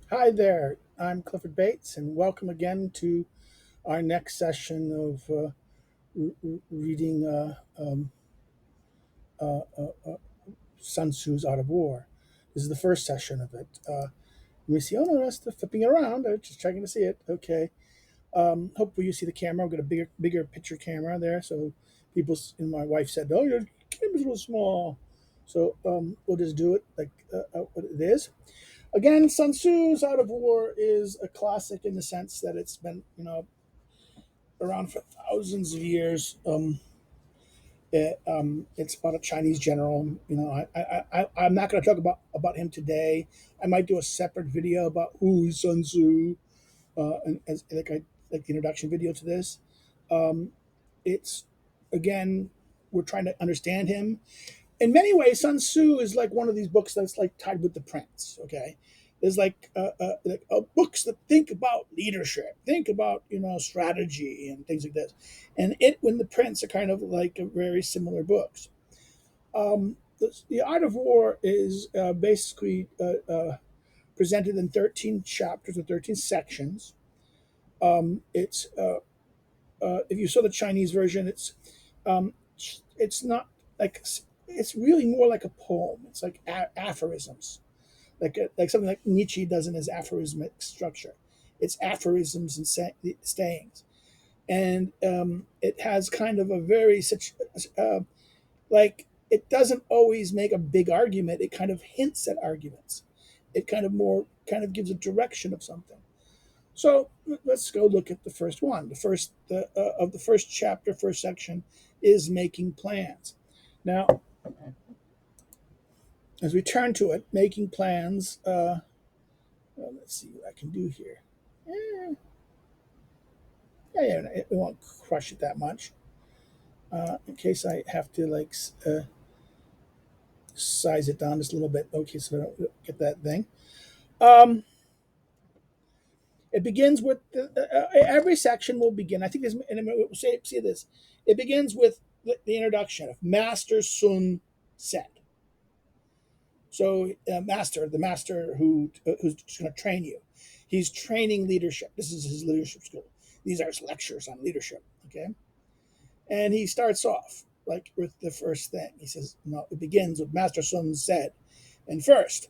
Hi there, I'm Clifford Bates, and welcome again to our next session of reading Sun Tzu's Art of War. This is the first session of it. Let me see. Oh no, that's the flipping around. I'm just checking to see it. Okay. Hopefully you see the camera. I've got a bigger picture camera there, so people. And my wife said, "Oh, your camera's a little small," so we'll just do it like what it is. Again, Sun Tzu's Art of War is a classic in the sense that it's been, around for thousands of years. It's about a Chinese general. I'm not going to talk about him today. I might do a separate video about who is Sun Tzu, and as like the introduction video to this. Um, it's again, we're trying to understand him in many ways. Sun Tzu is like one of these books that's like tied with the prince. Okay, there's books that think about leadership, think about strategy and things like this, and it when the prince are kind of like very similar books. The Art of War is basically presented in 13 chapters or 13 sections. It's If you saw the Chinese version, um, it's not like it's really more like a poem. It's like aphorisms, like something like Nietzsche does in his aphorismic structure. It's aphorisms and sayings, and it has kind of a very such like it doesn't always make a big argument. It kind of hints at arguments. It kind of gives a direction of something. So let's go look at the first one. Of the first chapter, first section is making plans. Now, as we turn to it, making plans. Well, let's see what I can do here. Eh, yeah, it won't crush it that much. In case I have to size it down just a little bit. Okay, so I don't get that thing. Um, it begins with every section will begin. I think this, and we'll see this. It begins with the introduction of Master Sun said. So, the master who's going to train you, he's training leadership. This is his leadership school. These are his lectures on leadership. Okay, and he starts off like with the first thing. He says, "No, it begins with Master Sun said, and first,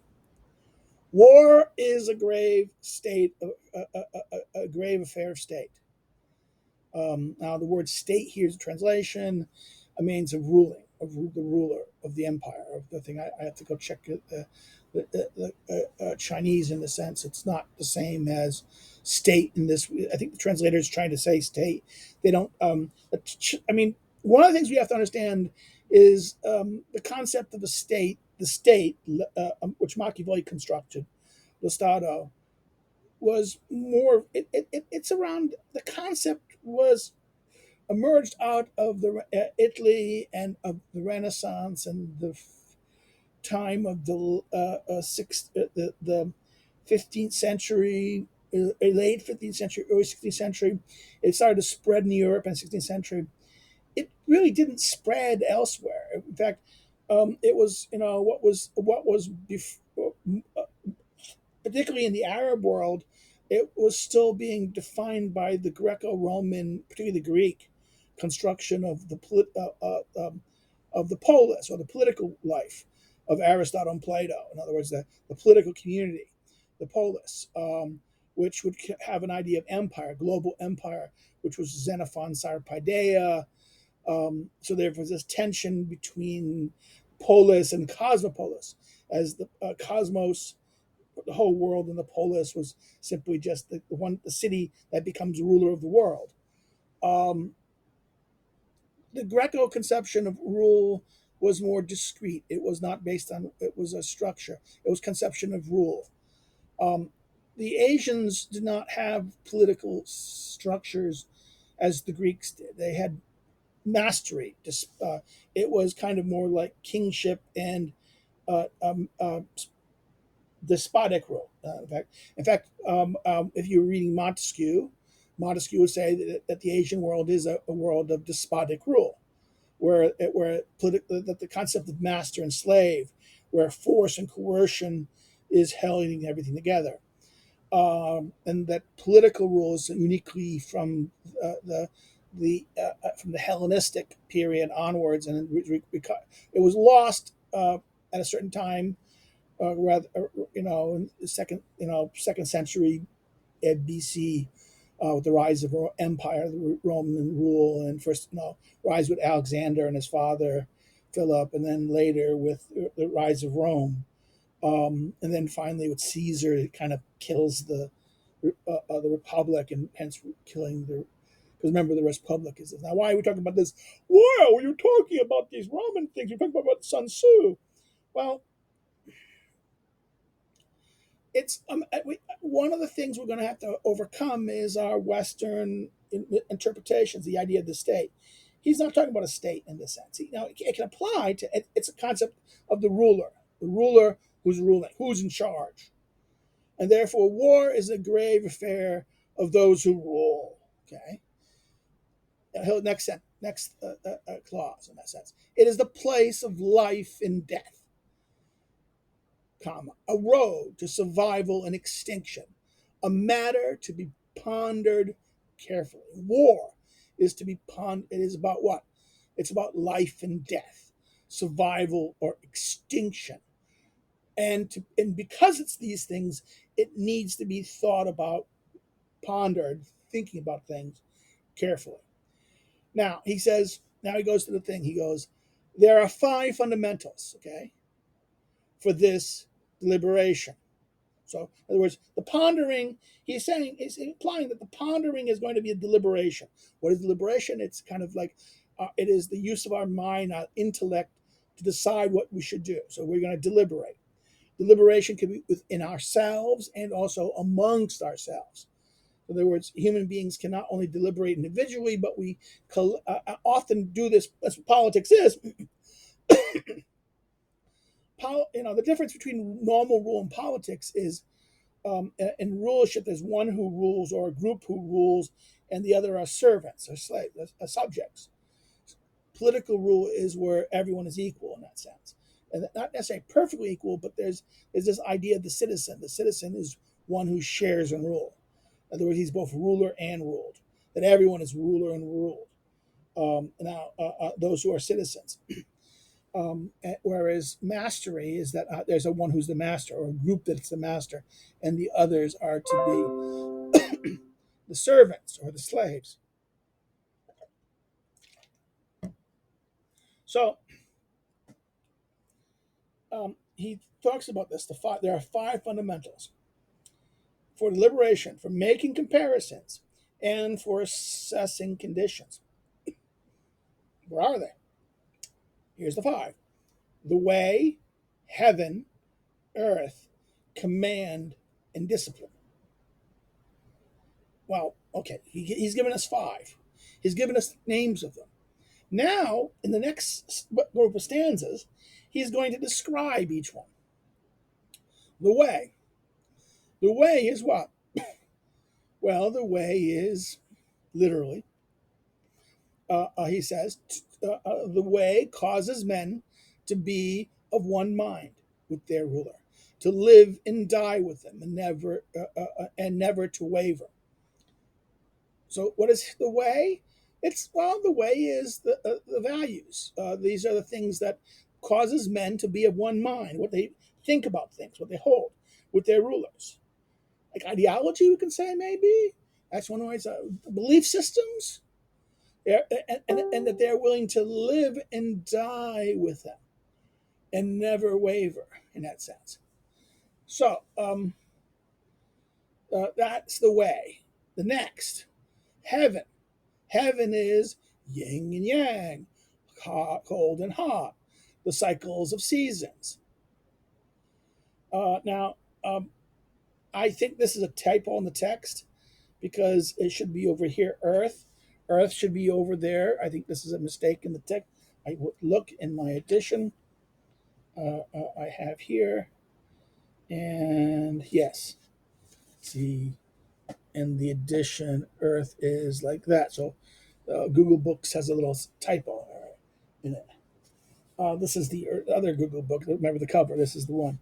war is a grave state, a grave affair of state." Now, the word "state" here is a translation. It means of ruling, the ruler of the empire of the thing. I have to go check the Chinese in the sense it's not the same as state in this. I think the translator is trying to say state. They don't. I mean, one of the things we have to understand is the concept of a state. The state, which Machiavelli constructed, the Stato, was more. It's around the concept was emerged out of the Italy and of the Renaissance and the time of the 15th century, late 15th century, early 16th century. It started to spread in Europe in the 16th century. It really didn't spread elsewhere. In fact, it was what was before, particularly in the Arab world, it was still being defined by the Greco-Roman, particularly the Greek, construction of the polis or the political life of Aristotle and Plato. In other words, the political community, the polis, which would have an idea of empire, global empire, which was Xenophon Sarpedea. So there was this tension between polis and cosmopolis, as the cosmos, the whole world, and the polis was simply just the city that becomes ruler of the world. Um, the Greco conception of rule was more discrete. It was not based on, it was a structure. It was conception of rule. Um, the Asians did not have political structures as the Greeks did. They had mastery. It was kind of more like kingship and uh, um, uh, despotic rule. If you were reading Montesquieu, Montesquieu would say that the Asian world is a world of despotic rule, that the concept of master and slave, where force and coercion is holding everything together. and that political rule is uniquely from from the Hellenistic period onwards, and it was lost at a certain time, rather in the second century BC, with the rise of empire, the Roman rule, and first rise with Alexander and his father Philip, and then later with the rise of Rome, and then finally with Caesar, it kind of kills the republic, and hence killing the. Because remember, the republic is this. Now. Why are we talking about this? Why are you talking about these Roman things? You're talking about Sun Tzu. Well, it's one of the things we're going to have to overcome is our Western interpretations, the idea of the state. He's not talking about a state in this sense. It can apply to it's a concept of the ruler who's ruling, who's in charge, and therefore war is a grave affair of those who rule. Okay, next clause in that sense. It is the place of life and death, comma, a road to survival and extinction, a matter to be pondered carefully. War is to be pondered. It is about what? It's about life and death, survival or extinction. And because it's these things, it needs to be thought about, pondered, thinking about things carefully. Now he says, now he goes to the thing. He goes, there are five fundamentals, okay, for this deliberation. So, in other words, the pondering, he's implying that the pondering is going to be a deliberation. What is deliberation? It's kind of like it is the use of our mind, our intellect, to decide what we should do. So, we're going to deliberate. Deliberation can be within ourselves and also amongst ourselves. In other words, human beings can not only deliberate individually, but we often do this. That's what politics is. The difference between normal rule and politics is in rulership, there's one who rules or a group who rules, and the other are servants or slaves, subjects. Political rule is where everyone is equal in that sense, and not necessarily perfectly equal, but there's this idea of the citizen. The citizen is one who shares and rule. In other words, he's both ruler and ruled. That everyone is ruler and ruled. Those who are citizens. Whereas mastery is that there's a one who's the master, or a group that's the master, and the others are to be the servants or the slaves. So he talks about this. There are five fundamentals for deliberation, for making comparisons, and for assessing conditions. Where are they? Here's the five: the way, heaven, earth, command, and discipline. Well, okay, he's given us five. He's given us names of them. Now, in the next group of stanzas, he's going to describe each one. The way. The way is what? Well, the way is literally, he says, the way causes men to be of one mind with their ruler, to live and die with them, and never to waver. So, what is the way? The way is the values. These are the things that causes men to be of one mind. What they think about things, what they hold with their rulers, like ideology, we can say maybe. That's one of ways. Belief systems, and that they're willing to live and die with them, and never waver in that sense. So that's the way. The next, heaven. Heaven is yin and yang, hot, cold and hot, the cycles of seasons. Now, I think this is a typo in the text because it should be over here, earth. Earth should be over there. I think this is a mistake in the text. I would look in my edition I have here. And yes, see, in the edition, earth is like that. So Google Books has a little typo in it. This is the other Google book. Remember the cover. This is the one.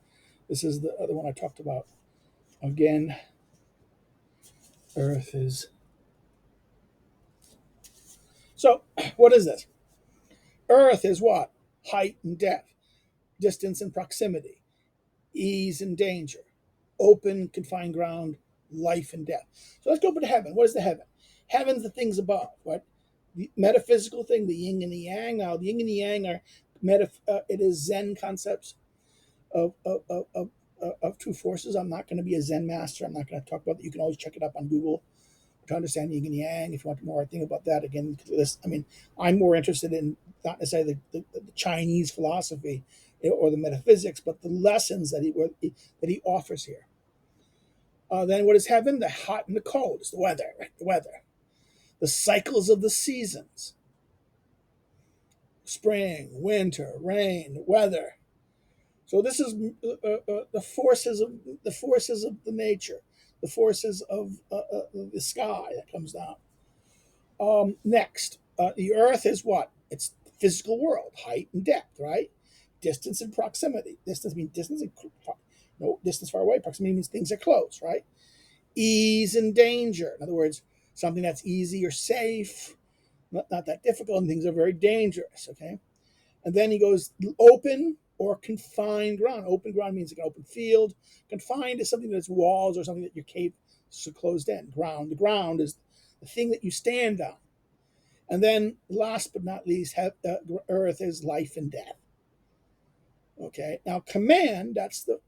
This is the other one I talked about. Again. Earth is. So, what is this? Earth is what? Height and depth, distance and proximity, ease and danger, open, confined ground, life and death. So let's go over to heaven. What is the heaven? Heaven's the things above, right? The metaphysical thing, the yin and the yang. Now, the yin and the yang are it is Zen concepts of two forces. I'm not going to be a Zen master. I'm not going to talk about that. You can always check it up on Google to understand yin and yang if you want more. I think about that again. This, I mean, I'm more interested in not necessarily the Chinese philosophy or the metaphysics, but the lessons that he offers here. Then what is heaven? The hot and the cold. It's the weather, right? The weather. The cycles of the seasons. Spring, winter, rain, weather. So this is the forces of the nature, the forces of the sky that comes down. Next, the Earth is what? It's the physical world, height and depth, right? Distance and proximity. Distance means distance and no distance far away. Proximity means things are close, right? Ease and danger. In other words, something that's easy or safe, not that difficult, and things are very dangerous. Okay, and then he goes open or confined ground. Open ground means like an open field. Confined is something that's walls or something that your cave is closed in. Ground. The ground is the thing that you stand on. And then, last but not least, Earth is life and death. Okay. Now, command. That's the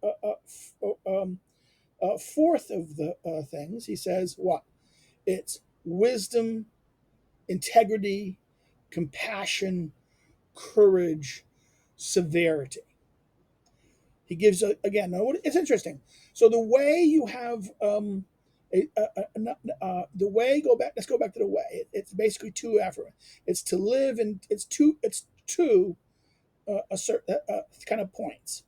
fourth of the things. He says what? It's wisdom, integrity, compassion, courage, severity. He gives again. It's interesting. So the way you have the way go back. Let's go back to the way. It's basically two affirmations. It's to live and it's two. It's two a certain kind of points.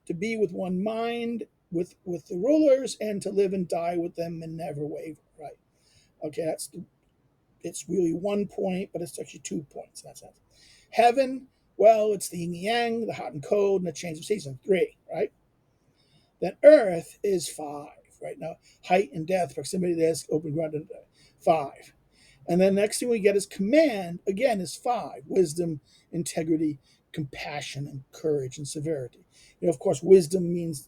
To be with one mind with the rulers and to live and die with them and never waver. Right. Okay. It's really one point, but it's actually 2 points in that sense. Heaven. Well, it's the yin and yang, the hot and cold, and the change of season. 3, right? Then earth is 5, right? Now, height and depth, proximity to this, open ground, 5. And then next thing we get is command, again, is 5. Wisdom, integrity, compassion, and courage and severity. Of course, wisdom means,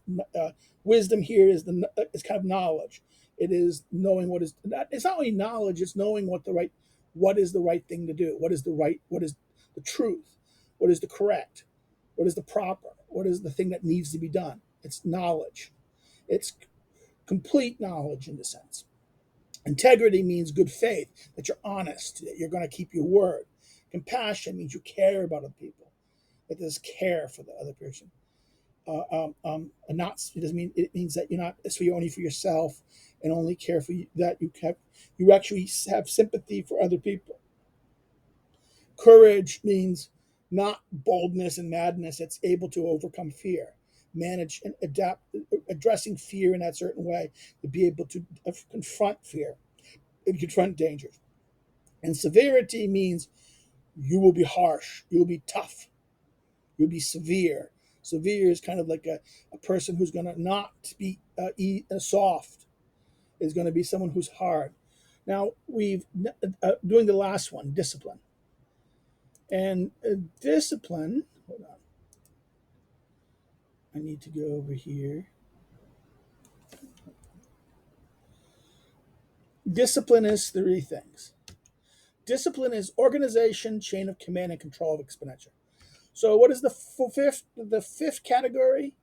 wisdom here is it's kind of knowledge. It is knowing what is, it's not only knowledge, it's knowing what is the right thing to do. What is the truth? What is the correct? What is the proper? What is the thing that needs to be done? It's knowledge. It's complete knowledge in the sense. Integrity means good faith, that you're honest, that you're going to keep your word. Compassion means you care about other people, that there's care for the other person. And not it doesn't mean it means that you're not it's for you only for yourself and only care for you, that you actually have sympathy for other people. Courage means not boldness and madness. It's able to overcome fear, manage and adapt, addressing fear in that certain way to be able to confront fear and confront dangers. And severity means you will be harsh, you'll be tough, you'll be severe. Severe is kind of like a person who's going to not be soft, is going to be someone who's hard. Now, we've doing the last one, discipline. And discipline, hold on. I need to go over here. Discipline is 3 things. Discipline is organization, chain of command, and control of expenditure. So, what is the fifth category?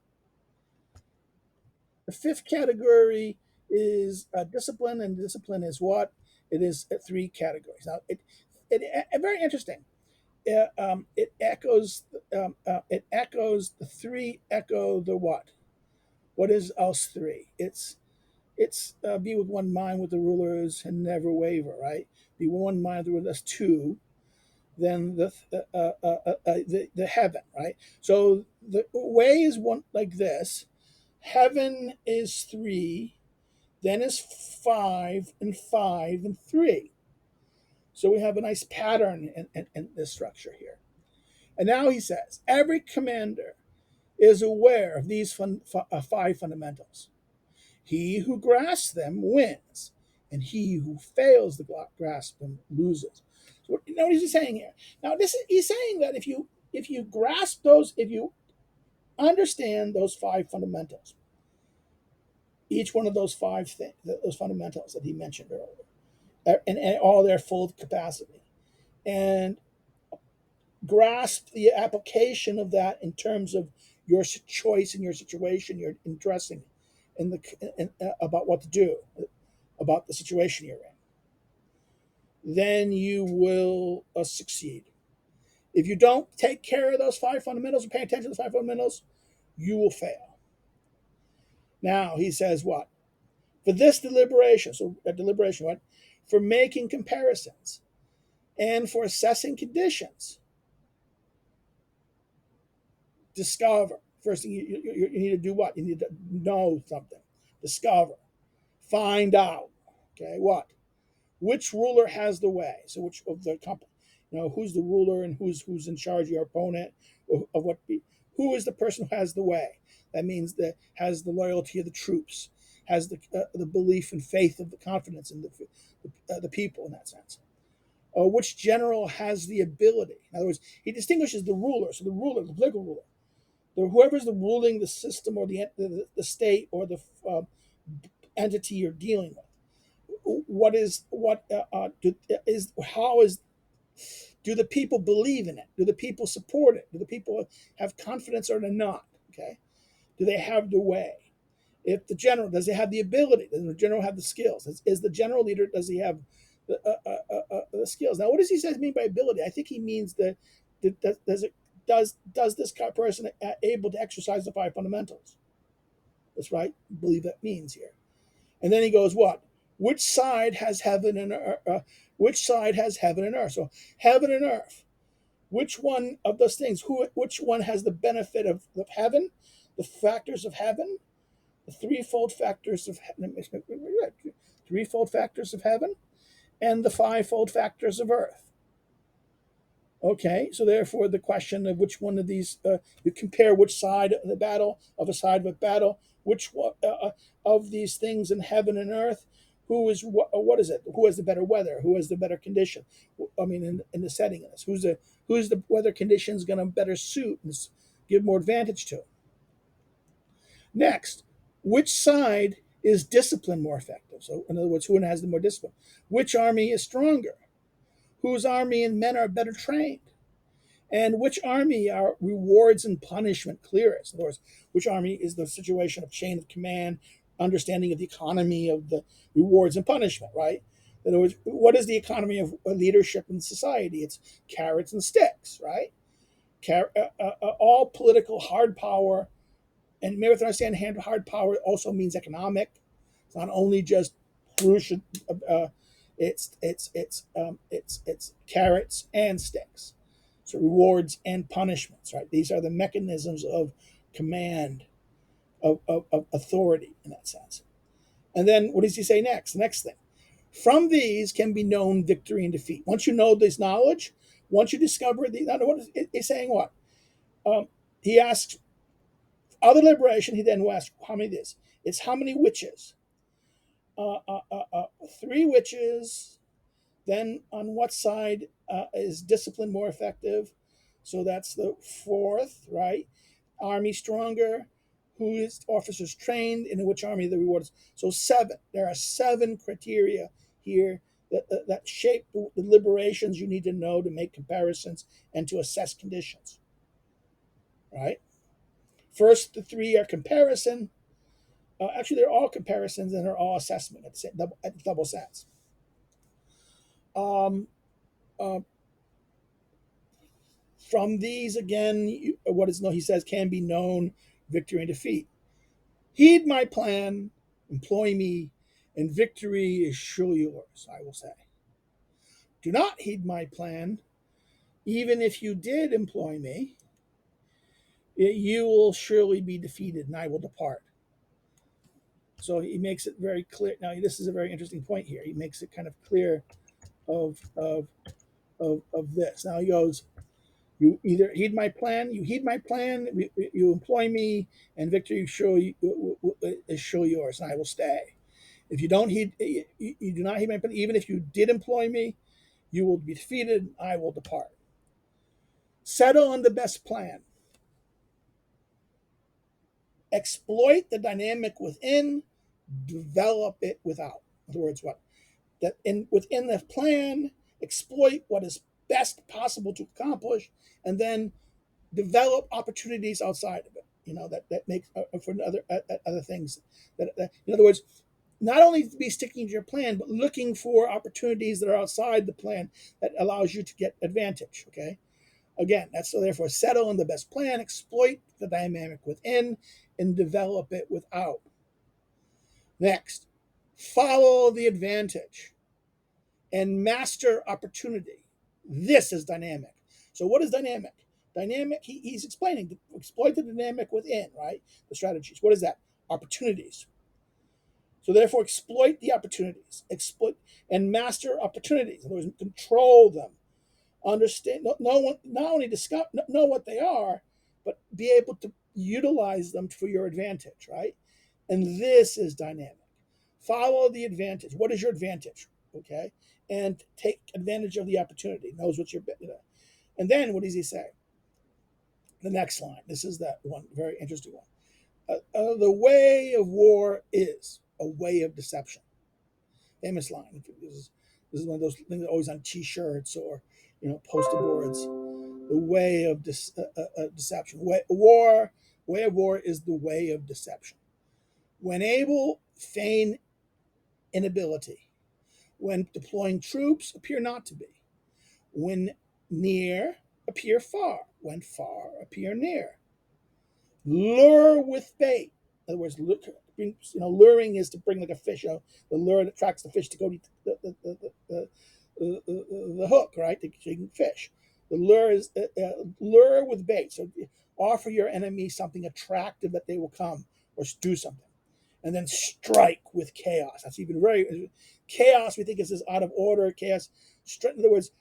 The fifth category is discipline, and discipline is what? It is 3 categories. Now, it very interesting. It echoes the 3 echo the what? What is else 3? It's be with one mind with the rulers and never waver, right? Be one mind with the rulers. That's 2. Then the heaven, right? So the way is one like this. Heaven is 3, then is 5 and 5 and 3. So we have a nice pattern in this structure here. And now he says every commander is aware of these 5 fundamentals. He who grasps them wins, and he who fails to grasp them loses. So what is he saying here? Now, he's saying that if you grasp those, if you understand those five fundamentals, each one of those those fundamentals that he mentioned earlier, and all their full capacity, and grasp the application of that in terms of your choice and your situation you're addressing, about what to do about the situation you're in, then you will succeed. If you don't take care of those five fundamentals or pay attention to the five fundamentals, you will fail. Now he says what? For this deliberation, so a deliberation, what? For making comparisons and for assessing conditions, discover. First thing you need to do what? You need to know something. Discover. Find out. Okay, what? Which ruler has the way? So which of the company? Who's the ruler and who's in charge of your opponent, of what? Who is the person who has the way? That means that has the loyalty of the troops, has the belief and faith of the confidence in the people in that sense. Which general has the ability? In other words, he distinguishes the ruler. So the ruler, the political ruler, whoever's the ruling the system or the state or the entity you're dealing with. What is what is how is do the people believe in it? Do the people support it? Do the people have confidence or not? Okay, do they have the way? If the general, does he have the ability? Does the general have the skills? Is the general leader, does he have the skills? Now, what does he mean by ability? I think he means does this person able to exercise the five fundamentals? That's right. I believe that means here. And then he goes, what? Which side has heaven and earth? Which side has heaven and earth? So heaven and earth. Which one of those things? Which one has the benefit of heaven? The factors of heaven, the threefold factors of threefold factors of heaven, and the fivefold factors of earth. Okay, so therefore the question of which one of these, you compare which side of the battle, of a side of a battle, which one of these things in heaven and earth, what is it? Who has the better weather? Who has the better condition? I mean, in the setting of this, who's the weather conditions going to better suit and give more advantage to? Next, which side is discipline more effective? So, in other words, who has the more discipline? Which army is stronger? Whose army and men are better trained? And which army are rewards and punishment clearest? In other words, which army is the situation of chain of command, understanding of the economy of the rewards and punishment, right? In other words, what is the economy of leadership in society? It's carrots and sticks, right? All political hard power, and may understand hard power also means economic. It's not only just crucial. It's carrots and sticks. So rewards and punishments, right? These are the mechanisms of command, of authority in that sense. And then what does he say next? The next thing. From these can be known victory and defeat. Once you know this knowledge, once you discover what he's saying, what? He asks, other liberation, he then asks, how many this? It's how many witches? Uh, uh, uh, uh, Three witches. Then on what side is discipline more effective? So that's the fourth, right? Army stronger. Who is officers trained? In which army the reward is? So seven. There are seven criteria here that shape the liberations you need to know to make comparisons and to assess conditions. Right? First, the three are comparison. Actually, they're all comparisons and they're all assessment at double sense. Um, uh, from these, again, what is known, he says, can be known victory and defeat. Heed my plan, employ me, and victory is surely yours, I will say. Do not heed my plan, even if you did employ me, you will surely be defeated, and I will depart. So he makes it very clear. Now, this is a very interesting point here. He makes it kind of clear of this. Now he goes, you either heed my plan, you employ me, and victory is surely yours, and I will stay. If you don't heed, you do not heed my plan, even if you did employ me, you will be defeated. I will depart. Settle on the best plan. Exploit the dynamic within. Develop it without. In other words, what that in within the plan, exploit what is best possible to accomplish, and then develop opportunities outside of it. That makes for other things. That in other words, not only be sticking to your plan, but looking for opportunities that are outside the plan that allows you to get advantage. Okay, again, that's so. Therefore, settle on the best plan, exploit the dynamic within, and develop it without. Next, follow the advantage and master opportunity. This is dynamic. So, what is dynamic? Dynamic, he's explaining to exploit the dynamic within, right? The strategies. What is that? Opportunities. So, therefore, exploit the opportunities, exploit and master opportunities. In other words, control them, understand, not only discover, know what they are, but be able to utilize them for your advantage, right? And this is dynamic. Follow the advantage. What is your advantage? Okay. And take advantage of the opportunity. Knows what you're, and then what does he say? The next line. This is that one, very interesting one. The way of war is a way of deception. Famous line. This is one of those things always on T-shirts or poster boards. The way of deception. Way of war is the way of deception. When able, feign inability. When deploying troops, appear not to be. When near, appear far. When far, appear near. Lure with bait. In other words, luring is to bring like a fish. The lure that attracts the fish to go to the hook, right? So you can fish. The lure is lure with bait. So offer your enemy something attractive that they will come or do something. And then strike with chaos. That's even very chaos. We think is this out of order chaos. In other words,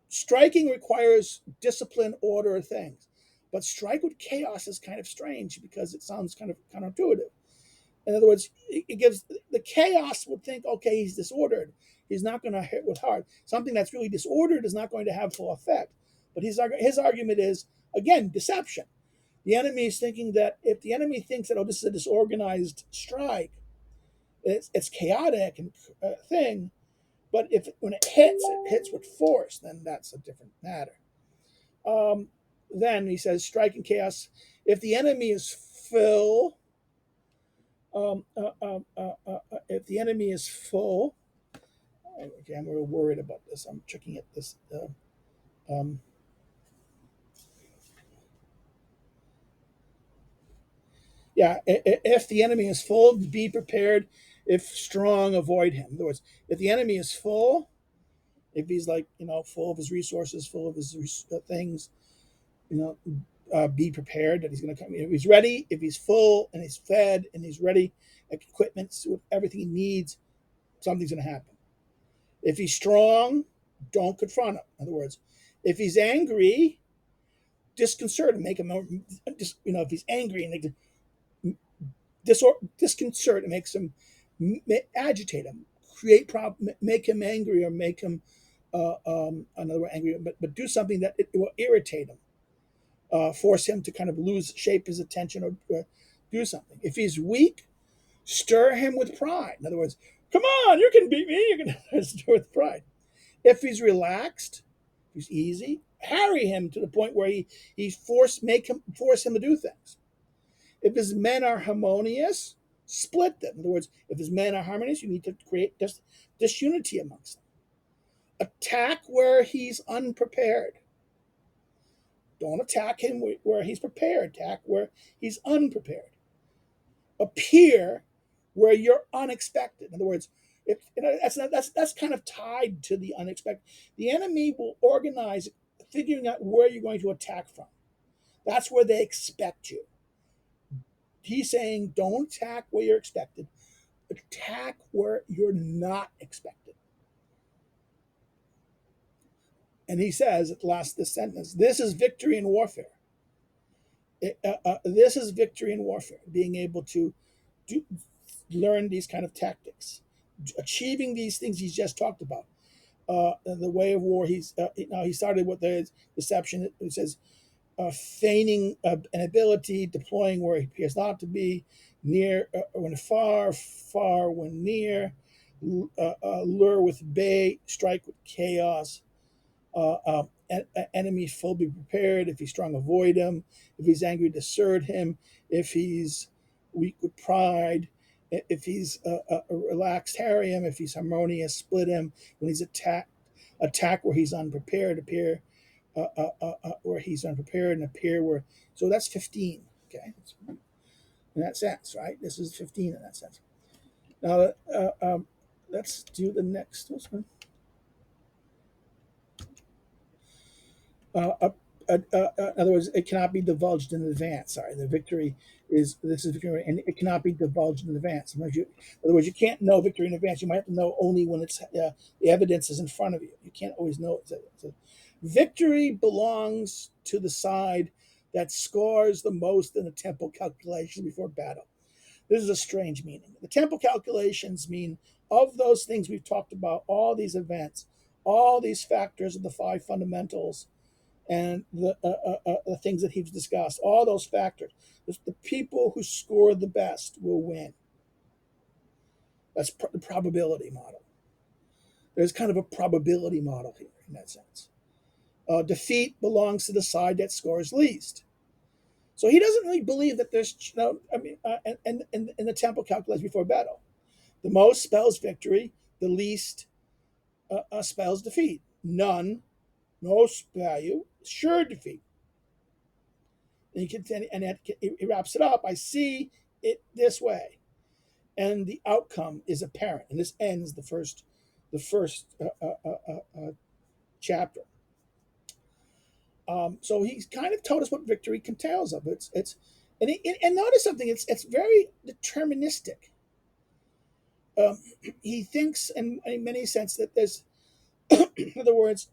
striking requires discipline, order, things. But strike with chaos is kind of strange because it sounds kind of counterintuitive. In other words, it gives the chaos would think, okay, he's disordered. He's not going to hit with hard. Something that's really disordered is not going to have full effect. But his argument is, again, deception. The enemy is thinking that if the enemy thinks that, oh, this is a disorganized strike, it's chaotic and thing, but when it hits with force, then that's a different matter. Then he says, strike and chaos. If the enemy is full, if the enemy is full, okay, I'm real worried about this. I'm checking at this. Um, yeah, if the enemy is full, be prepared. If strong, avoid him. In other words, if the enemy is full, if he's like full of his resources, full of his things, you know, be prepared that he's going to come. If he's ready, if he's full and he's fed and he's ready, equipment with everything he needs, something's going to happen. If he's strong, don't confront him. In other words, if he's angry, disconcert him, make him if he's angry and disconcert, it makes him agitate him, create problem, make him angry or make him another way angry, but do something that it will irritate him. Force him to kind of shape his attention or do something. If he's weak, stir him with pride. In other words, come on, you can beat me. You can stir with pride. If he's relaxed, if he's easy, harry him to the point where force him to do things. If his men are harmonious, split them. In other words, if his men are harmonious, you need to create disunity amongst them. Attack where he's unprepared. Don't attack him where he's prepared. Attack where he's unprepared. Appear where you're unexpected. In other words, that's kind of tied to the unexpected. The enemy will organize figuring out where you're going to attack from. That's where they expect you. He's saying, don't attack where you're expected. Attack where you're not expected. And he says at last this sentence, this is victory in warfare. This is victory in warfare, being able to learn these kind of tactics, achieving these things he's just talked about. The way of war. Now he started with the deception. It says feigning an ability, deploying where he appears not to be, near when far, far when near, lure with bait, strike with chaos. Enemy full, be prepared. If he's strong, avoid him. If he's angry, desert him. If he's weak with pride, if he's relaxed, harry him. If he's harmonious, split him. When he's attacked, attack where he's unprepared. Appear where he's unprepared, and appear where. So that's 15. Okay, in that sense, right? This is 15 in that sense. Now, let's do the next one. Uh, uh, in other words, it cannot be divulged in advance. Sorry, the victory is this is victory, and it cannot be divulged in advance. In other words, you can't know victory in advance. You might have to know only when it's the evidence is in front of you. You can't always know. Victory belongs to the side that scores the most in the temple calculation before battle. This is a strange meaning. The temple calculations mean of those things we've talked about, all these events, all these factors of the five fundamentals and the things that he's discussed, all those factors. The people who score the best will win. That's the probability model. There's kind of a probability model here in that sense. Defeat belongs to the side that scores least. So he doesn't really believe that there's, in the temple calculation before battle. The most spells victory, the least spells defeat. None, no value, sure defeat. And he wraps it up. I see it this way, and the outcome is apparent. And this ends the first chapter. So he's kind of told us what victory entails of. And notice something. It's very deterministic. He thinks, in many sense, that there's, in other words,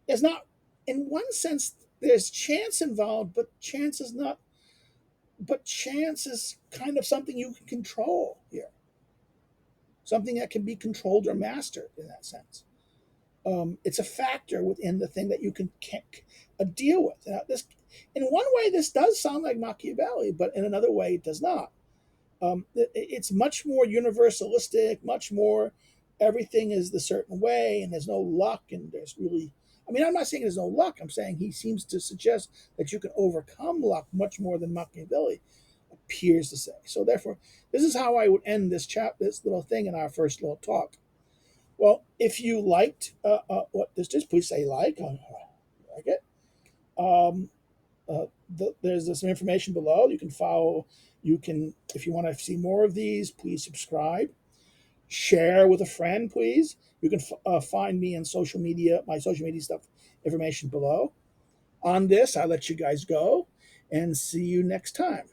there's not, in one sense, there's chance involved, but chance is not. But chance is kind of something you can control here, something that can be controlled or mastered in that sense. It's a factor within the thing that you can't deal with. Now, this, in one way, this does sound like Machiavelli, but in another way, it does not. It's much more universalistic, much more everything is the certain way, and there's no luck, and there's really. I mean, I'm not saying there's no luck. I'm saying he seems to suggest that you can overcome luck much more than Machiavelli appears to say. So, therefore, this is how I would end this little thing in our first little talk. Well, if you liked what this is, please say like. Like it. Um, there's some information below. You can follow. You can, if you want to see more of these, please subscribe. Share with a friend, please. You can find me on social media, my social media stuff, information below. On this, I let you guys go and see you next time.